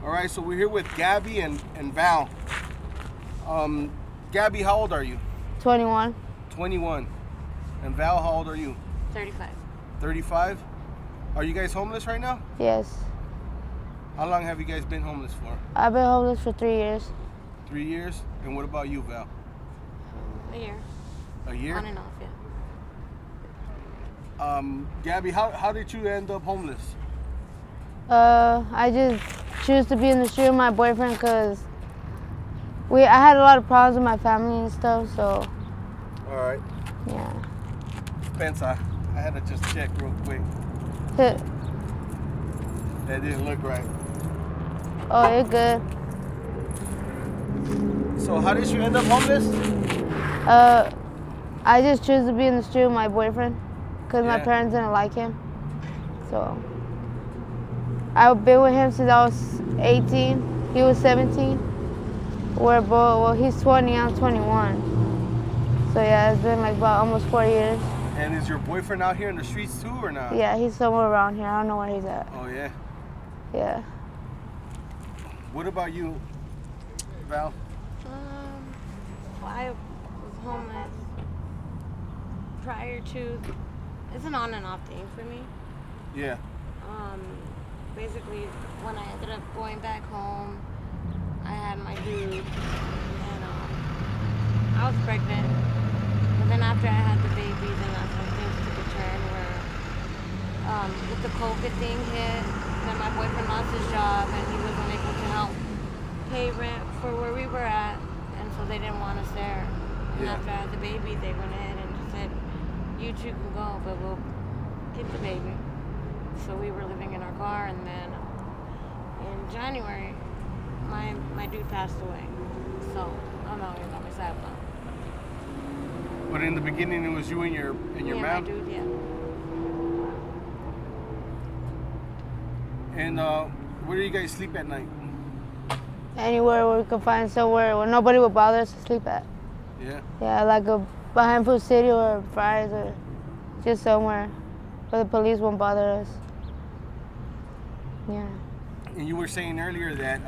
All right, so we're here with Gabby and Val. Gabby, how old are you? 21. 21. And Val, how old are you? 35. 35? Are you guys homeless right now? Yes. How long have you guys been homeless for? I've been homeless for 3 years. 3 years? And what about you, Val? A year. A year? On and off, yeah. Gabby, how did you end up homeless? I just choose to be in the street with my boyfriend because I had a lot of problems with my family and stuff, so. All right. Yeah. Spence, I had to just check real quick. That didn't look right. Oh, you're good. So how did you end up homeless? I just choose to be in the street with my boyfriend because my parents didn't like him. So I've been with him since I was 18. He was 17. We're both, well, he's 20, I'm 21. So yeah, it's been like about almost 4 years. And is your boyfriend out here in the streets too or not? Yeah, he's somewhere around here. I don't know where he's at. Oh yeah? Yeah. What about you, Val? Well, I was homeless prior to, it's an on and off thing for me. Yeah. Basically, when I ended up going back home, I had my dude, and I was pregnant. But then after I had the baby, then that's when things took a turn where, with the COVID thing hit, then my boyfriend lost his job, and he wasn't able to help pay rent for where we were at, and so they didn't want us there. And after I had the baby, they went ahead and just said, you two can go, but we'll keep the baby. So we were living in our car, and then in January, my dude passed away. So I'm out here by myself now. But in the beginning, it was you and your Yeah, man? my dude, yeah. And where do you guys sleep at night? Anywhere where we could find somewhere where nobody would bother us to sleep at. Yeah? Yeah, like behind Food City or Fry's or just somewhere where the police won't bother us. Yeah. And you were saying earlier that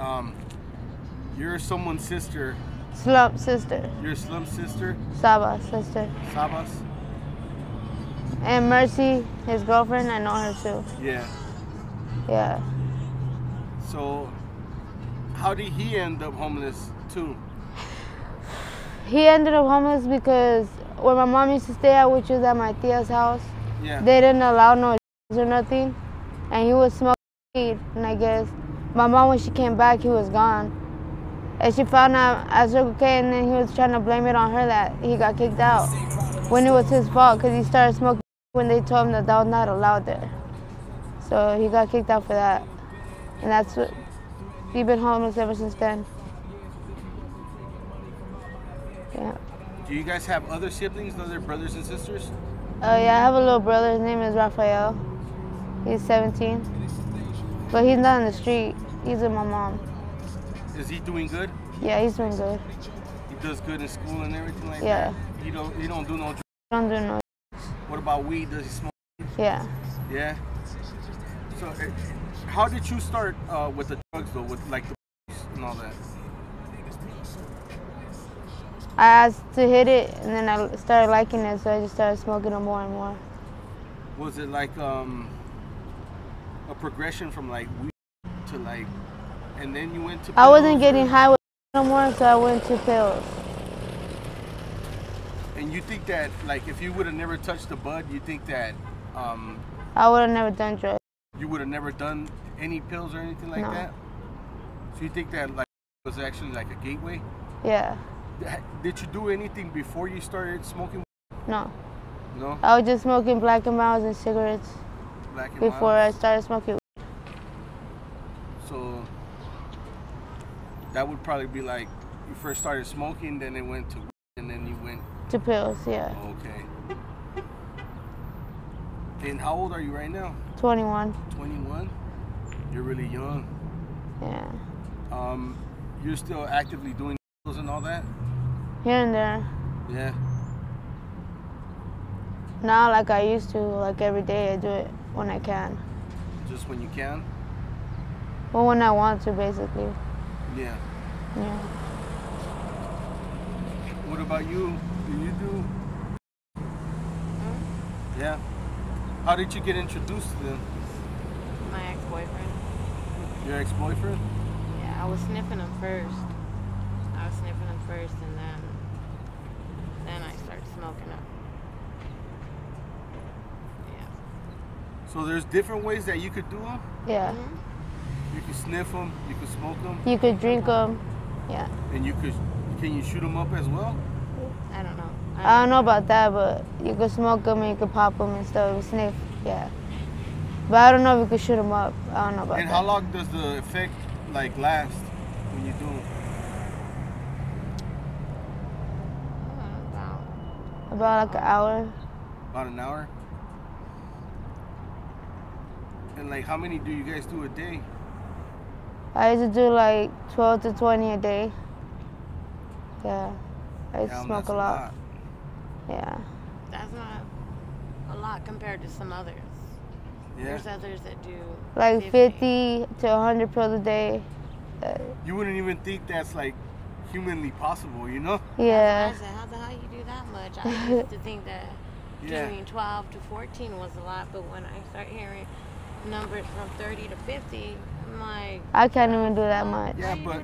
you're someone's sister. Slump sister. You're Slump's sister? Saba's sister. Saba's? And Mercy, his girlfriend, I know her too. Yeah. Yeah. So, how did he end up homeless too? He ended up homeless because where my mom used to stay at, which was at my tia's house, they didn't allow no or nothing, and he was smoking weed. And I guess my mom, when she came back, he was gone. And she found out at Circle K, and then he was trying to blame it on her that he got kicked out when it was his fault because he started smoking when they told him that that was not allowed there. So he got kicked out for that, and that's what he's been homeless ever since then. Yeah. Do you guys have other siblings, other brothers and sisters? Yeah, I have a little brother. His name is Rafael. He's 17, but he's not in the street. He's with my mom. Is he doing good? Yeah, he's doing good. He does good in school and everything like that? Yeah. He don't do no drugs? Don't do no. What about weed? Does he smoke? Yeah. Yeah. So, how did you start with the drugs though, with like the and all that? I asked to hit it, and then I started liking it, so I just started smoking it more and more. Was it like a progression from like weed to like, and then you went to pills? I wasn't getting high with no more, so I went to pills. And you think that, like, if you would have never touched the bud, you think that I would have never done drugs. You would have never done any pills or anything like that? So you think that, like, was actually like a gateway? Yeah. Did you do anything before you started smoking? No. No? I was just smoking Black & Milds and cigarettes before I started smoking weed. So that would probably be like you first started smoking, then it went to weed, and then you went to pills, yeah. Okay. And how old are you right now? 21. 21? You're really young. Yeah. You're still actively doing pills and all that? Here and there. Yeah. Not like I used to, like every day. I do it when I can. Just when you can? Well, when I want to, basically. Yeah. Yeah. What about you? Do you do? Yeah. How did you get introduced to them? My ex-boyfriend. Your ex-boyfriend? Yeah, I was sniffing him first. And then I started smoking them. Yeah. So there's different ways that you could do them? Yeah. You could sniff them, you could smoke them. You could drink them. Yeah. And can you shoot them up as well? I don't know. I don't know about that, but you could smoke them and you could pop them and stuff, sniff, yeah. But I don't know if you could shoot them up. I don't know about that. And how long does the effect last when you do them? About like an hour. About an hour? And how many do you guys do a day? I used to do like 12 to 20 a day. Yeah. I used to smoke a lot. Yeah. That's not a lot compared to some others. Yeah. There's others that do like 50 to 100 pills a day. You wouldn't even think that's humanly possible, you know? Yeah. I said, how the hell you do that much? I used to think that doing 12 to 14 was a lot, but when I start hearing numbers from 30 to 50, I'm like, I can't even do that much. Yeah, but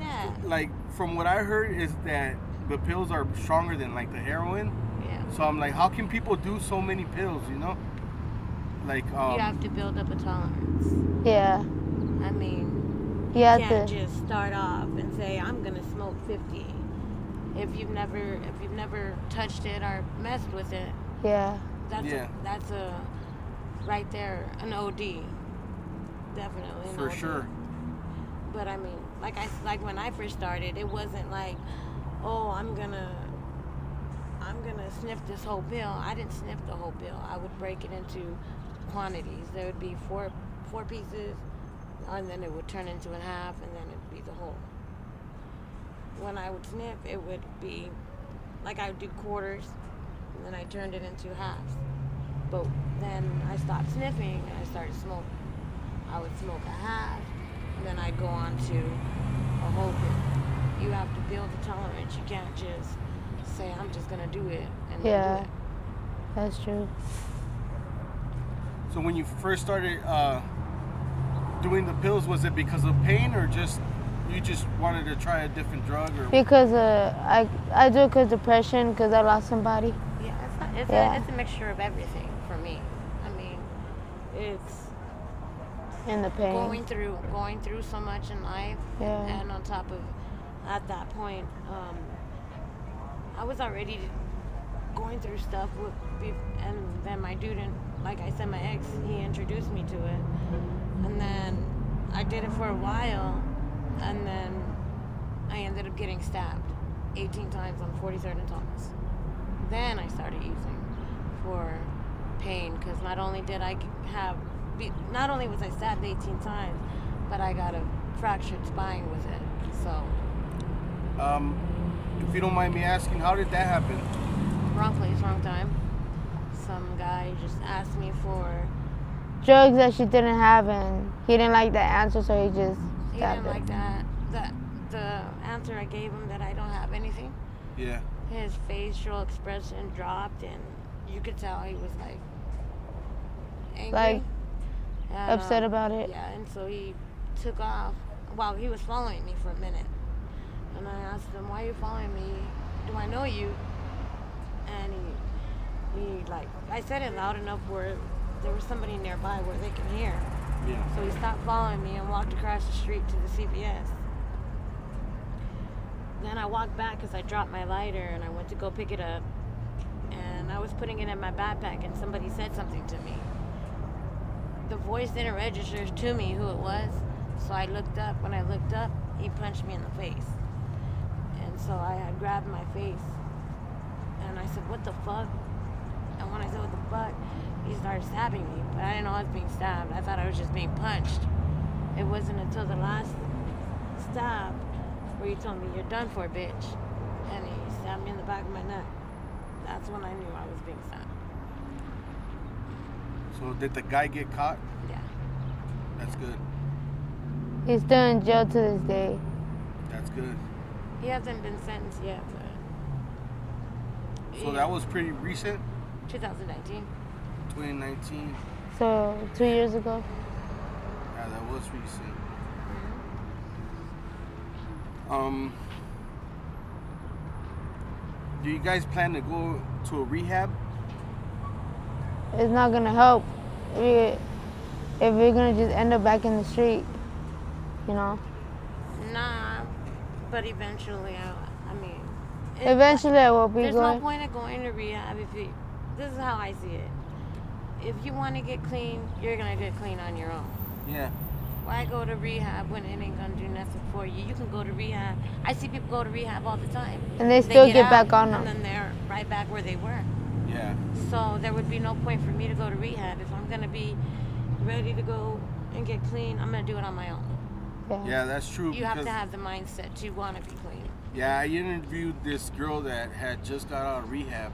from what I heard is that the pills are stronger than the heroin. Yeah. So I'm like, how can people do so many pills, you know? You have to build up a tolerance. Yeah. I mean, you can't just start off and say, I'm gonna smoke 50 if you've never touched it or messed with it. Yeah. That's a right there an OD. Definitely an for OD. Sure. But I mean, like when I first started, it wasn't like, oh, I'm gonna sniff this whole pill. I didn't sniff the whole pill. I would break it into quantities. There would be four pieces, and then it would turn into a half, and then it'd be the whole. When I would sniff, it would be like I would do quarters, and then I turned it into halves. But then I stopped sniffing, and I started smoking. I would smoke a half, and then I'd go on to a whole pill. You have to build a tolerance. You can't just say, I'm just going to do it, and then do it. That's true. So when you first started doing the pills, was it because of pain or you just wanted to try a different drug? Or because I do it because depression, because I lost somebody. Yeah, it's a mixture of everything for me. I mean, it's and the pain. Going through so much in life, and on top of, at that point, I was already going through stuff and then my dude, like I said, my ex, he introduced me to it, and then I did it for a while, and then I ended up getting stabbed 18 times on 43rd and Thomas. Then I started using for pain, because not only was I stabbed 18 times, but I got a fractured spine with it. So if you don't mind me asking, how did that happen? Wrong place, wrong time. Some guy just asked me for drugs that she didn't have, and he didn't like the answer, so he just stabbed like that. The answer I gave him, that I don't have anything. Yeah. His facial expression dropped, and you could tell he was angry. And, upset about it. Yeah, and so he took off. Well, he was following me for a minute. And I asked him, why are you following me? Do I know you? And he I said it loud enough where there was somebody nearby where they can hear. Yeah. So he stopped following me and walked across the street to the CVS. Then I walked back because I dropped my lighter, and I went to go pick it up. And I was putting it in my backpack, and somebody said something to me. The voice didn't register to me who it was, so I looked up. When I looked up, he punched me in the face. And so I had grabbed my face, and I said, what the fuck? And when I said, what the fuck, he started stabbing me. But I didn't know I was being stabbed. I thought I was just being punched. It wasn't until the last stab where he told me, you're done for, bitch. And he stabbed me in the back of my neck. That's when I knew I was being stabbed. So did the guy get caught? Yeah. That's good. He's still in jail to this day. That's good. He hasn't been sentenced yet, but... So that was pretty recent? 2019. 2019. So 2 years ago. Yeah, that was recent. Do you guys plan to go to a rehab? It's not gonna help if we're gonna just end up back in the street, you know. Nah, but eventually, I mean... Eventually I will be There's going. no point of going to rehab if you... This is how I see it. If you want to get clean, you're going to get clean on your own. Yeah. Why go to rehab when it ain't going to do nothing for you? You can go to rehab. I see people go to rehab all the time. And they still get out, back on them. And then they're right back where they were. Yeah. So there would be no point for me to go to rehab. If I'm going to be ready to go and get clean, I'm going to do it on my own. Yeah, that's true. You have to have the mindset to want to be clean. Yeah, I interviewed this girl that had just got out of rehab,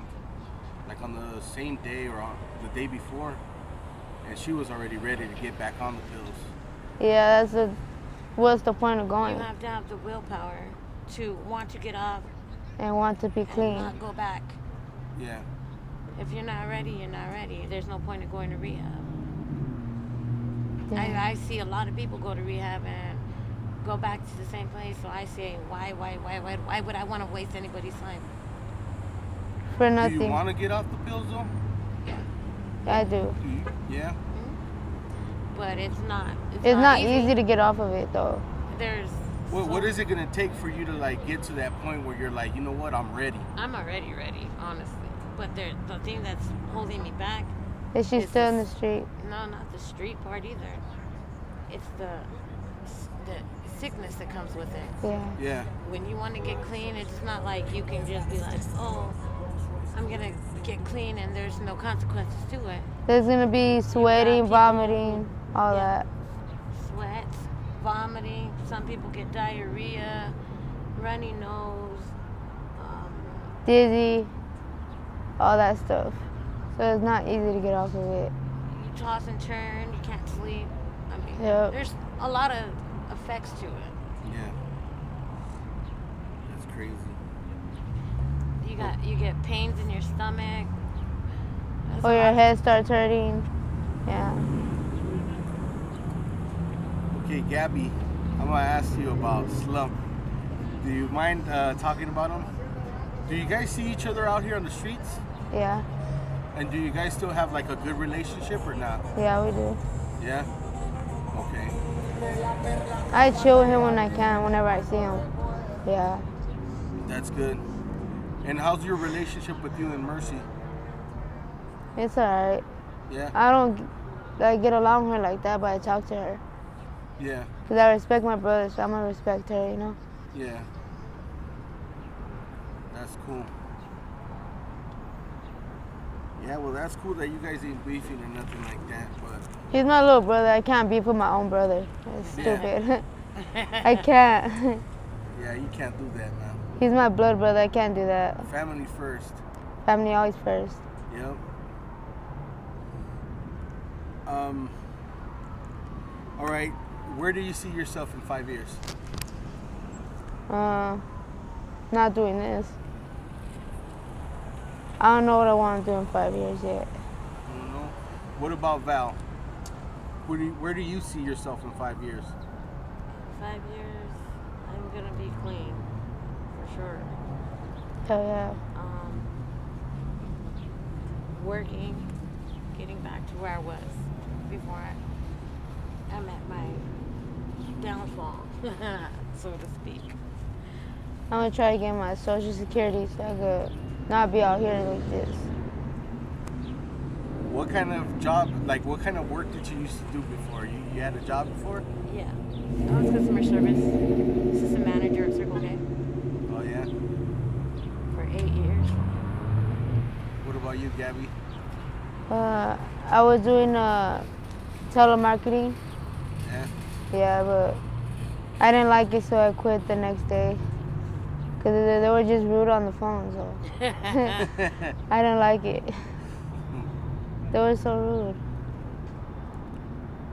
like on the same day or on the day before, and she was already ready to get back on the pills. Yeah, what's the point of going? You have to have the willpower to want to get off and want to be clean. And not go back. Yeah. If you're not ready, you're not ready. There's no point in going to rehab. Yeah. I see a lot of people go to rehab and go back to the same place. So I say, why would I want to waste anybody's time? For nothing. Do you want to get off the pills though? Yeah. I do. Yeah. But it's not. It's not easy to get off of it though. There's. What is it gonna take for you to like get to that point where you're like, you know what, I'm ready? I'm already ready, honestly. But the thing that's holding me back. Is she still in the street? No, not the street part either. It's the sickness that comes with it. Yeah. Yeah. When you want to get clean, it's not like you can just be like, oh, I'm gonna get clean and there's no consequences to it. There's gonna be sweating, vomiting, all that. Sweats, vomiting. Some people get diarrhea, runny nose, dizzy, all that stuff. So it's not easy to get off of it. You toss and turn, you can't sleep. I mean, There's a lot of effects to it. Yeah. That's crazy. You get pains in your stomach. Or your head starts hurting. Yeah. Okay, Gabby, I'm gonna ask you about Slump. Do you mind talking about him? Do you guys see each other out here on the streets? Yeah. And do you guys still have like a good relationship or not? Yeah, we do. Yeah? Okay. I chill with him when I can, whenever I see him. Yeah. That's good. And how's your relationship with you and Mercy? It's alright. Yeah? I don't get along with her like that, but I talk to her. Yeah. Because I respect my brother, so I'm going to respect her, you know? Yeah. That's cool. Yeah, well, that's cool that you guys ain't beefing or nothing like that, but... He's my little brother. I can't beef with my own brother. It's stupid. I can't. Yeah, you can't do that, man. He's my blood brother. I can't do that. Family first. Family always first. Yep. All right. Where do you see yourself in 5 years? Not doing this. I don't know what I want to do in 5 years yet. I don't know. What about Val? Where do you see yourself in 5 years? 5 years, I'm gonna be clean, for sure. Hell yeah. Working, getting back to where I was before I met my downfall, so to speak. I'm gonna try to get my Social Security so I could not be out here like this. What kind of job, like what kind of work did you used to do before? You had a job before? Yeah. I was customer service assistant manager at Circle K. Oh yeah? For 8 years. What about you, Gabby? I was doing telemarketing. Yeah? Yeah, but I didn't like it, so I quit the next day. Because they were just rude on the phone, so I didn't like it. They were so rude.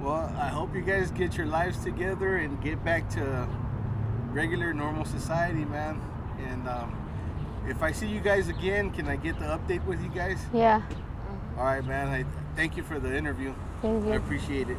Well, I hope you guys get your lives together and get back to regular, normal society, man. And if I see you guys again, can I get the update with you guys? Yeah. All right, man. Thank you for the interview. Thank you. I appreciate it.